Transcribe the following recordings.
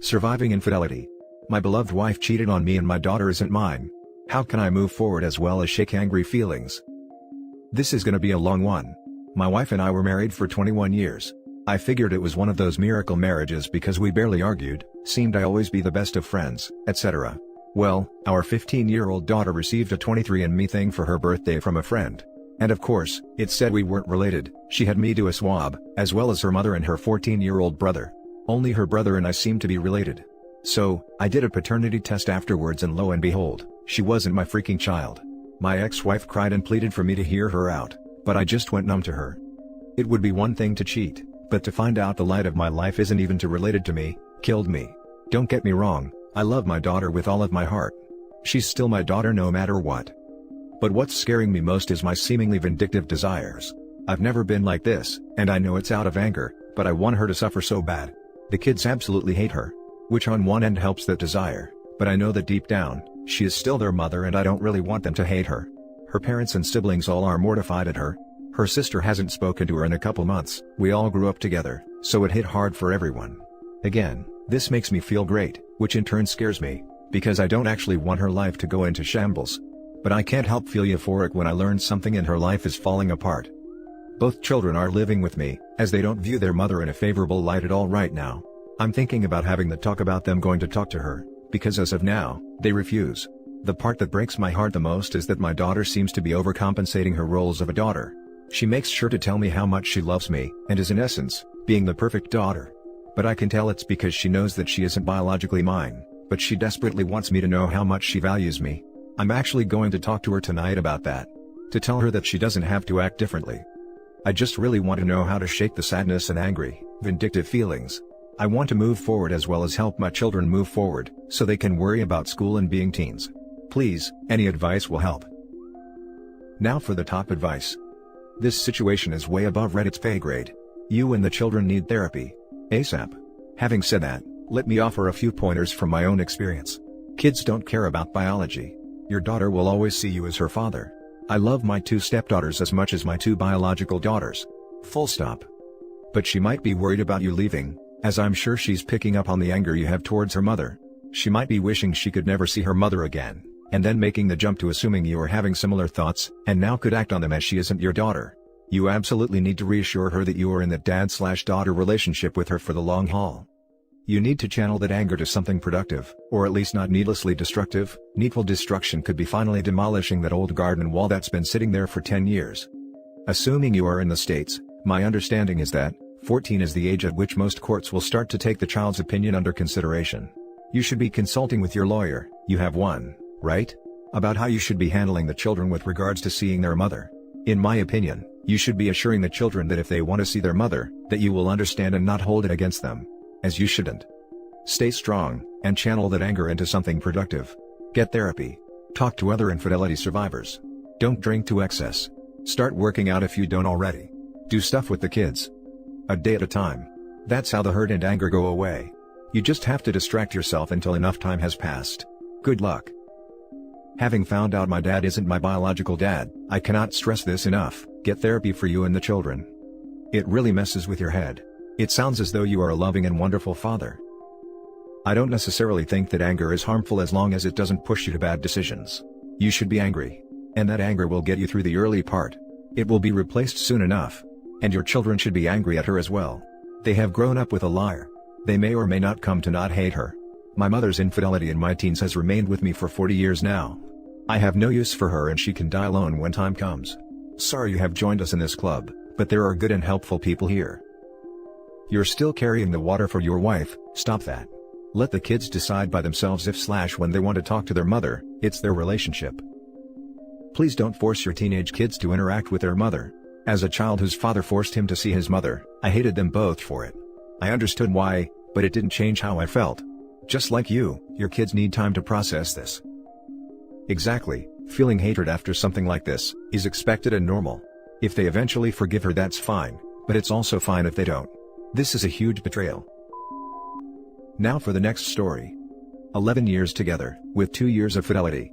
Surviving infidelity. My beloved wife cheated on me and my daughter isn't mine. How can I move forward as well as shake angry feelings? This is gonna be a long one. My wife and I were married for 21 years. I figured it was one of those miracle marriages because we barely argued, seemed I always be the best of friends, etc. Well, our 15-year-old daughter received a 23andMe thing for her birthday from a friend. And of course, it said we weren't related. She had me do a swab, as well as her mother and her 14-year-old brother. Only her brother and I seemed to be related. So, I did a paternity test afterwards and lo and behold, she wasn't my freaking child. My ex-wife cried and pleaded for me to hear her out, but I just went numb to her. It would be one thing to cheat, but to find out the light of my life isn't even related to me, killed me. Don't get me wrong, I love my daughter with all of my heart. She's still my daughter no matter what. But what's scaring me most is my seemingly vindictive desires. I've never been like this, and I know it's out of anger, but I want her to suffer so bad. The kids absolutely hate her. Which on one end helps that desire, but I know that deep down, she is still their mother and I don't really want them to hate her. Her parents and siblings all are mortified at her. Her sister hasn't spoken to her in a couple months. We all grew up together, so it hit hard for everyone. Again, this makes me feel great, which in turn scares me, because I don't actually want her life to go into shambles. But I can't help feel euphoric when I learn something in her life is falling apart. Both children are living with me, as they don't view their mother in a favorable light at all right now. I'm thinking about having the talk about them going to talk to her, because as of now, they refuse. The part that breaks my heart the most is that my daughter seems to be overcompensating her roles of a daughter. She makes sure to tell me how much she loves me, and is in essence, being the perfect daughter. But I can tell it's because she knows that she isn't biologically mine, but she desperately wants me to know how much she values me. I'm actually going to talk to her tonight about that. To tell her that she doesn't have to act differently. I just really want to know how to shake the sadness and angry, vindictive feelings. I want to move forward as well as help my children move forward, so they can worry about school and being teens. Please, any advice will help. Now for the top advice. This situation is way above Reddit's pay grade. You and the children need therapy. ASAP. Having said that, let me offer a few pointers from my own experience. Kids don't care about biology. Your daughter will always see you as her father. I love my 2 stepdaughters as much as my 2 biological daughters. Full stop. But she might be worried about you leaving, as I'm sure she's picking up on the anger you have towards her mother. She might be wishing she could never see her mother again, and then making the jump to assuming you are having similar thoughts, and now could act on them as she isn't your daughter. You absolutely need to reassure her that you are in that dad/daughter relationship with her for the long haul. You need to channel that anger to something productive, or at least not needlessly destructive. Needful destruction could be finally demolishing that old garden wall that's been sitting there for 10 years. Assuming you are in the States, my understanding is that 14 is the age at which most courts will start to take the child's opinion under consideration. You should be consulting with your lawyer, you have one, right? About how you should be handling the children with regards to seeing their mother. In my opinion, you should be assuring the children that if they want to see their mother, that you will understand and not hold it against them. As you shouldn't. Stay strong, and channel that anger into something productive. Get therapy. Talk to other infidelity survivors. Don't drink to excess. Start working out if you don't already. Do stuff with the kids. A day at a time. That's how the hurt and anger go away. You just have to distract yourself until enough time has passed. Good luck. Having found out my dad isn't my biological dad, I cannot stress this enough. Get therapy for you and the children. It really messes with your head. It sounds as though you are a loving and wonderful father. I don't necessarily think that anger is harmful as long as it doesn't push you to bad decisions. You should be angry. And that anger will get you through the early part. It will be replaced soon enough. And your children should be angry at her as well. They have grown up with a liar. They may or may not come to not hate her. My mother's infidelity in my teens has remained with me for 40 years now. I have no use for her and she can die alone when time comes. Sorry you have joined us in this club, but there are good and helpful people here. You're still carrying the water for your wife. Stop that. Let the kids decide by themselves if/when they want to talk to their mother. It's their relationship. Please don't force your teenage kids to interact with their mother. As a child whose father forced him to see his mother, I hated them both for it. I understood why, but it didn't change how I felt. Just like you, your kids need time to process this. Exactly, feeling hatred after something like this is expected and normal. If they eventually forgive her, that's fine, but it's also fine if they don't. This is a huge betrayal. Now for the next story. 11 years together, with 2 years of fidelity.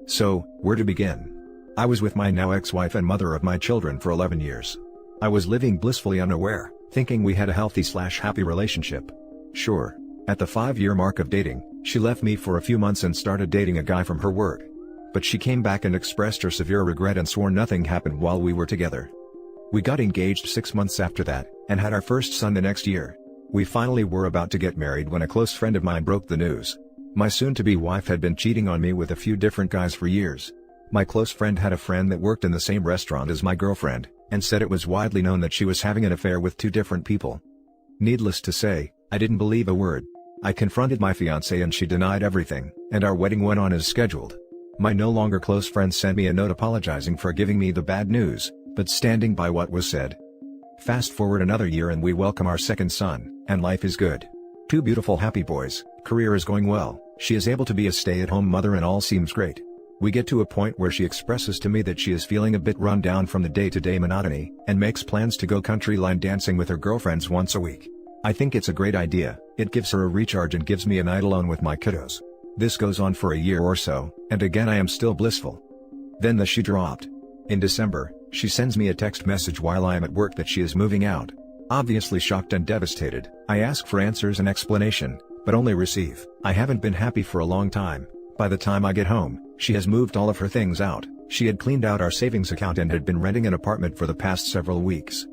So, where to begin? I was with my now ex-wife and mother of my children for 11 years. I was living blissfully unaware, thinking we had a healthy/happy relationship. Sure. At the 5-year mark of dating, she left me for a few months and started dating a guy from her work. But she came back and expressed her severe regret and swore nothing happened while we were together. We got engaged 6 months after that, and had our first son the next year. We finally were about to get married when a close friend of mine broke the news. My soon-to-be wife had been cheating on me with a few different guys for years. My close friend had a friend that worked in the same restaurant as my girlfriend, and said it was widely known that she was having an affair with 2 different people. Needless to say, I didn't believe a word. I confronted my fiancée and she denied everything, and our wedding went on as scheduled. My no longer close friend sent me a note apologizing for giving me the bad news, but standing by what was said. Fast forward another year and we welcome our second son, and life is good. 2 beautiful happy boys, career is going well, she is able to be a stay-at-home mother and all seems great. We get to a point where she expresses to me that she is feeling a bit run down from the day-to-day monotony, and makes plans to go country line dancing with her girlfriends once a week. I think it's a great idea, it gives her a recharge and gives me a night alone with my kiddos. This goes on for a year or so, and again I am still blissful. Then the shoe dropped. In December, she sends me a text message while I am at work that she is moving out. Obviously shocked and devastated, I ask for answers and explanation, but only receive, "I haven't been happy for a long time." By the time I get home, she has moved all of her things out, she had cleaned out our savings account and had been renting an apartment for the past several weeks.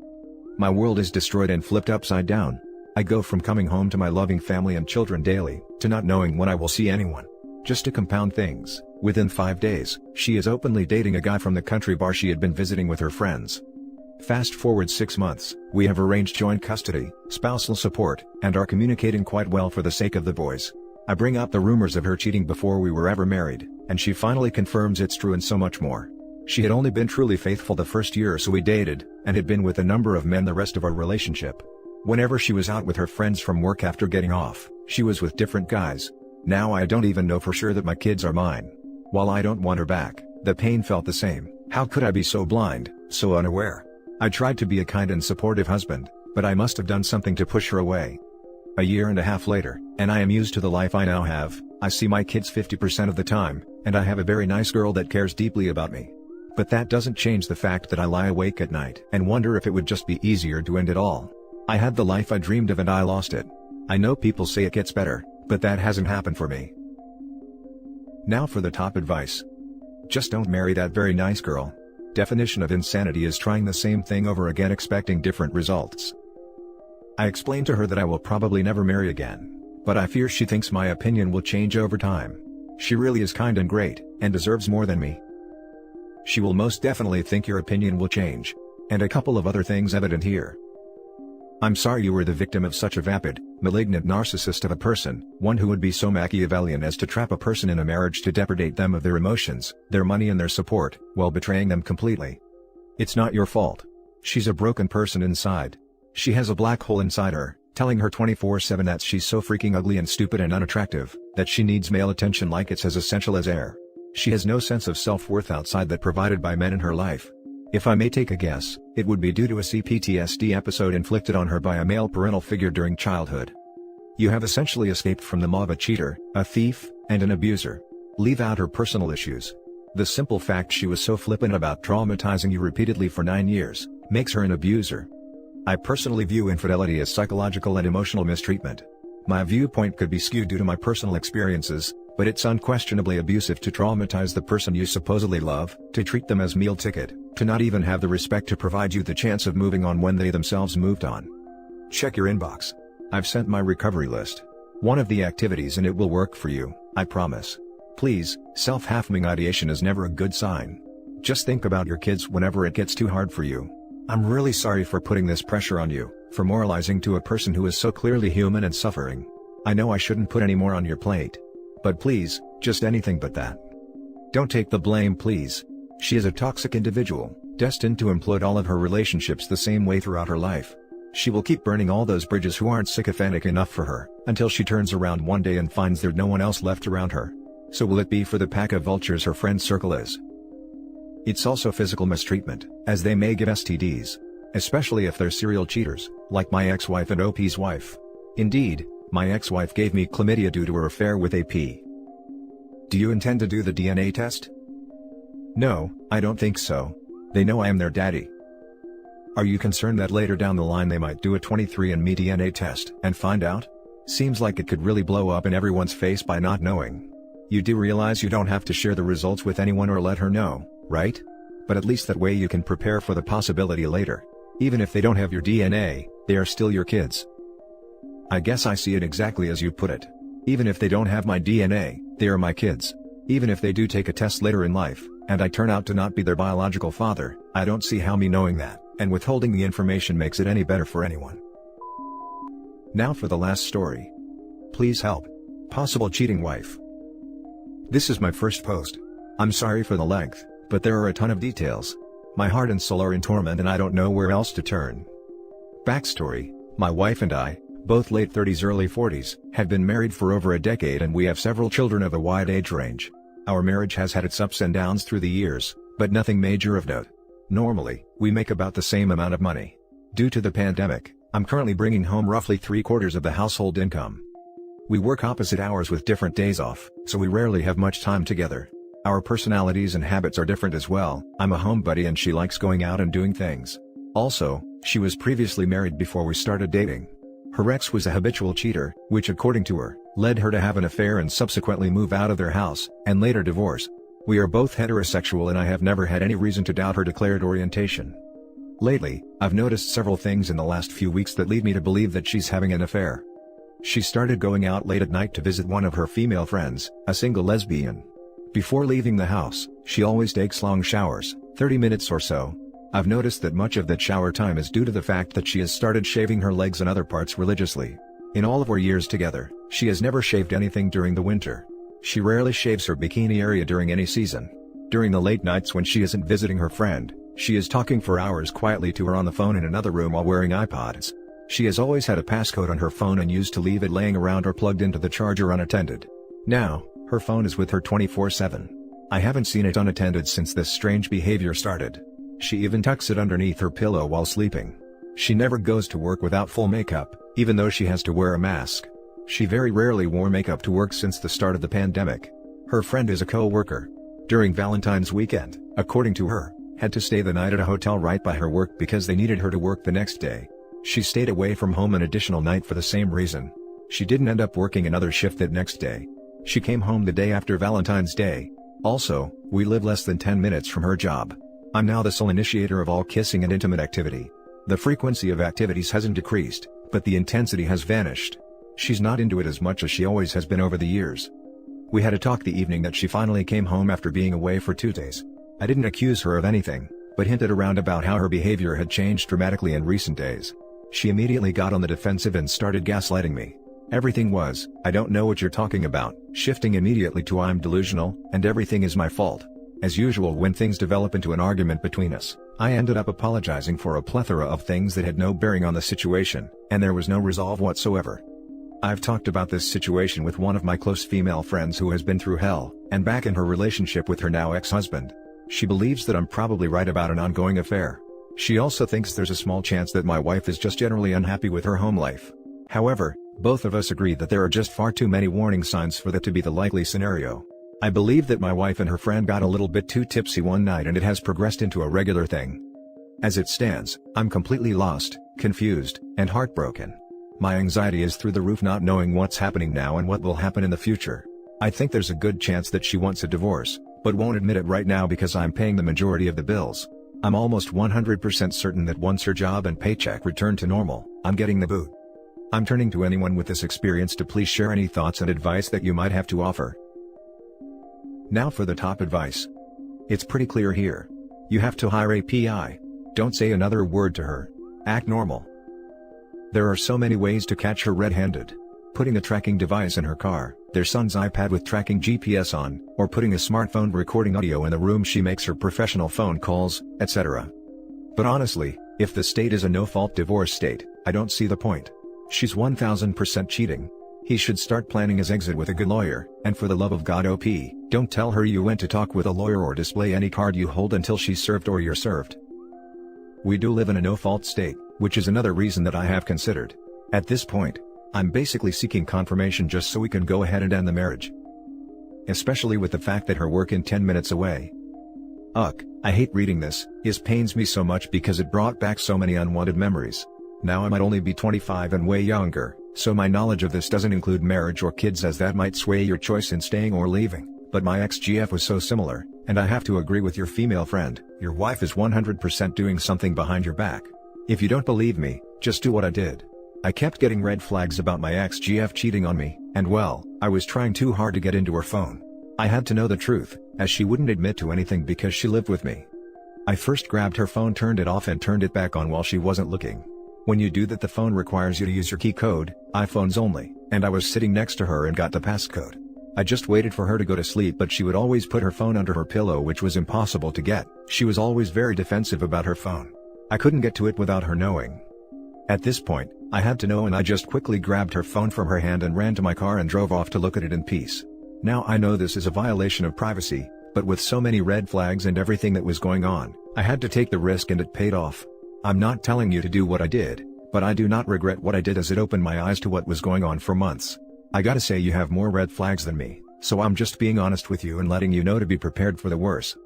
My world is destroyed and flipped upside down. I go from coming home to my loving family and children daily, to not knowing when I will see anyone. Just to compound things, within 5 days, she is openly dating a guy from the country bar she had been visiting with her friends. Fast forward 6 months, we have arranged joint custody, spousal support, and are communicating quite well for the sake of the boys. I bring up the rumors of her cheating before we were ever married, and she finally confirms it's true and so much more. She had only been truly faithful the first year or so we dated, and had been with a number of men the rest of our relationship. Whenever she was out with her friends from work after getting off, she was with different guys. Now I don't even know for sure that my kids are mine. While I don't want her back, the pain felt the same. How could I be so blind, so unaware? I tried to be a kind and supportive husband, but I must have done something to push her away. A year and a half later, and I am used to the life I now have. I see my kids 50% of the time, and I have a very nice girl that cares deeply about me. But that doesn't change the fact that I lie awake at night and wonder if it would just be easier to end it all. I had the life I dreamed of and I lost it. I know people say it gets better, but that hasn't happened for me. Now for the top advice. Just don't marry that very nice girl. Definition of insanity is trying the same thing over again expecting different results. I explained to her that I will probably never marry again, but I fear she thinks my opinion will change over time. She really is kind and great, and deserves more than me. She will most definitely think your opinion will change. And a couple of other things evident here. I'm sorry you were the victim of such a vapid, malignant narcissist of a person, one who would be so Machiavellian as to trap a person in a marriage to depredate them of their emotions, their money and their support, while betraying them completely. It's not your fault. She's a broken person inside. She has a black hole inside her, telling her 24/7 that she's so freaking ugly and stupid and unattractive, that she needs male attention like it's as essential as air. She has no sense of self-worth outside that provided by men in her life. If I may take a guess, it would be due to a CPTSD episode inflicted on her by a male parental figure during childhood. You have essentially escaped from the maw of a cheater, a thief, and an abuser. Leave out her personal issues. The simple fact she was so flippant about traumatizing you repeatedly for 9 years, makes her an abuser. I personally view infidelity as psychological and emotional mistreatment. My viewpoint could be skewed due to my personal experiences, but it's unquestionably abusive to traumatize the person you supposedly love, to treat them as meal ticket, to not even have the respect to provide you the chance of moving on when they themselves moved on. Check your inbox. I've sent my recovery list. One of the activities and it will work for you, I promise. Please, self-harming ideation is never a good sign. Just think about your kids whenever it gets too hard for you. I'm really sorry for putting this pressure on you, for moralizing to a person who is so clearly human and suffering. I know I shouldn't put any more on your plate. But please, just anything but that. Don't take the blame please. She is a toxic individual, destined to implode all of her relationships the same way throughout her life. She will keep burning all those bridges who aren't sycophantic enough for her, until she turns around one day and finds there's no one else left around her. So will it be for the pack of vultures her friend circle is? It's also physical mistreatment, as they may get STDs. Especially if they're serial cheaters, like my ex-wife and OP's wife. Indeed, my ex-wife gave me chlamydia due to her affair with AP. Do you intend to do the DNA test? No, I don't think so. They know I am their daddy. Are you concerned that later down the line they might do a 23andMe DNA test and find out? Seems like it could really blow up in everyone's face by not knowing. You do realize you don't have to share the results with anyone or let her know, right? But at least that way you can prepare for the possibility later. Even if they don't have your DNA, they are still your kids. I guess I see it exactly as you put it. Even if they don't have my DNA, they are my kids. Even if they do take a test later in life, and I turn out to not be their biological father, I don't see how me knowing that, and withholding the information makes it any better for anyone. Now for the last story. Please help. Possible cheating wife. This is my first post. I'm sorry for the length, but there are a ton of details. My heart and soul are in torment and I don't know where else to turn. Backstory: my wife and I, both late 30s early 40s, have been married for over a decade and we have several children of a wide age range. Our marriage has had its ups and downs through the years, but nothing major of note. Normally, we make about the same amount of money. Due to the pandemic, I'm currently bringing home roughly 3/4 of the household income. We work opposite hours with different days off, so we rarely have much time together. Our personalities and habits are different as well. I'm a homebody and she likes going out and doing things. Also, she was previously married before we started dating. Her ex was a habitual cheater, which according to her, led her to have an affair and subsequently move out of their house, and later divorce. We are both heterosexual and I have never had any reason to doubt her declared orientation. Lately, I've noticed several things in the last few weeks that lead me to believe that she's having an affair. She started going out late at night to visit one of her female friends, a single lesbian. Before leaving the house, she always takes long showers, 30 minutes or so. I've noticed that much of that shower time is due to the fact that she has started shaving her legs and other parts religiously. In all of our years together, she has never shaved anything during the winter. She rarely shaves her bikini area during any season. During the late nights when she isn't visiting her friend, she is talking for hours quietly to her on the phone in another room while wearing iPods. She has always had a passcode on her phone and used to leave it laying around or plugged into the charger unattended. Now, her phone is with her 24/7. I haven't seen it unattended since this strange behavior started. She even tucks it underneath her pillow while sleeping. She never goes to work without full makeup, even though she has to wear a mask. She very rarely wore makeup to work since the start of the pandemic. Her friend is a co-worker. During Valentine's weekend, according to her, had to stay the night at a hotel right by her work because they needed her to work the next day. She stayed away from home an additional night for the same reason. She didn't end up working another shift that next day. She came home the day after Valentine's Day. Also, we live less than 10 minutes from her job. I'm now the sole initiator of all kissing and intimate activity. The frequency of activities hasn't decreased, but the intensity has vanished. She's not into it as much as she always has been over the years. We had a talk the evening that she finally came home after being away for 2 days. I didn't accuse her of anything, but hinted around about how her behavior had changed dramatically in recent days. She immediately got on the defensive and started gaslighting me. Everything was, "I don't know what you're talking about," shifting immediately to "I'm delusional, and everything is my fault." As usual when things develop into an argument between us, I ended up apologizing for a plethora of things that had no bearing on the situation, and there was no resolve whatsoever. I've talked about this situation with one of my close female friends who has been through hell, and back in her relationship with her now ex-husband. She believes that I'm probably right about an ongoing affair. She also thinks there's a small chance that my wife is just generally unhappy with her home life. However, both of us agree that there are just far too many warning signs for that to be the likely scenario. I believe that my wife and her friend got a little bit too tipsy one night and it has progressed into a regular thing. As it stands, I'm completely lost, confused, and heartbroken. My anxiety is through the roof not knowing what's happening now and what will happen in the future. I think there's a good chance that she wants a divorce, but won't admit it right now because I'm paying the majority of the bills. I'm almost 100% certain that once her job and paycheck return to normal, I'm getting the boot. I'm turning to anyone with this experience to please share any thoughts and advice that you might have to offer. Now for the top advice. It's pretty clear here. You have to hire a PI. Don't say another word to her. Act normal. There are so many ways to catch her red-handed. Putting a tracking device in her car, their son's iPad with tracking GPS on, or putting a smartphone recording audio in the room she makes her professional phone calls, etc. But honestly, if the state is a no-fault divorce state, I don't see the point. She's 1000% cheating. He should start planning his exit with a good lawyer, and for the love of God OP, don't tell her you went to talk with a lawyer or display any card you hold until she's served or you're served. We do live in a no-fault state, which is another reason that I have considered. At this point, I'm basically seeking confirmation just so we can go ahead and end the marriage. Especially with the fact that her work in 10 minutes away. I hate reading this, it pains me so much because it brought back so many unwanted memories. Now I might only be 25 and way younger, So my knowledge of this doesn't include marriage or kids, as that might sway your choice in staying or leaving, but my ex-GF was so similar, and I have to agree with your female friend, your wife is 100% doing something behind your back. If you don't believe me, just do what I did. I kept getting red flags about my ex-GF cheating on me, and well, I was trying too hard to get into her phone. I had to know the truth, as she wouldn't admit to anything because she lived with me. I first grabbed her phone, turned it off and turned it back on while she wasn't looking. When you do that, the phone requires you to use your key code, iPhones only, and I was sitting next to her and got the passcode. I just waited for her to go to sleep, but she would always put her phone under her pillow, which was impossible to get. She was always very defensive about her phone. I couldn't get to it without her knowing. At this point, I had to know, and I just quickly grabbed her phone from her hand and ran to my car and drove off to look at it in peace. Now I know this is a violation of privacy, but with so many red flags and everything that was going on, I had to take the risk and it paid off. I'm not telling you to do what I did, but I do not regret what I did, as it opened my eyes to what was going on for months. I gotta say, you have more red flags than me, so I'm just being honest with you and letting you know to be prepared for the worst.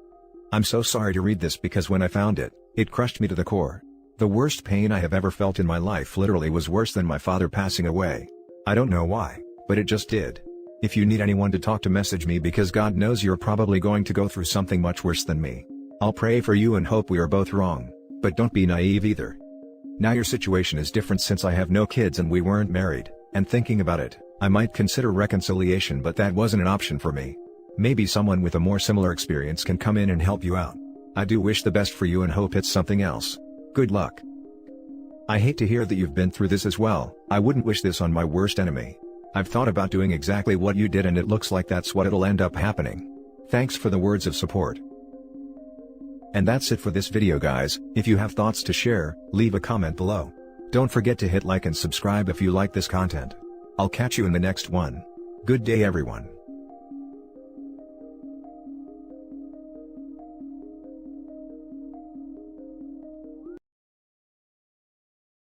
I'm so sorry to read this, because when I found it, it crushed me to the core. The worst pain I have ever felt in my life literally was worse than my father passing away. I don't know why, but it just did. If you need anyone to talk to, message me, because God knows you're probably going to go through something much worse than me. I'll pray for you and hope we are both wrong, but don't be naive either. Now your situation is different since I have no kids and we weren't married, and thinking about it, I might consider reconciliation, but that wasn't an option for me. Maybe someone with a more similar experience can come in and help you out. I do wish the best for you and hope it's something else. Good luck. I hate to hear that you've been through this as well. I wouldn't wish this on my worst enemy. I've thought about doing exactly what you did, and it looks like that's what it'll end up happening. Thanks for the words of support. And that's it for this video, guys. If you have thoughts to share, leave a comment below. Don't forget to hit like and subscribe if you like this content. I'll catch you in the next one. Good day, everyone.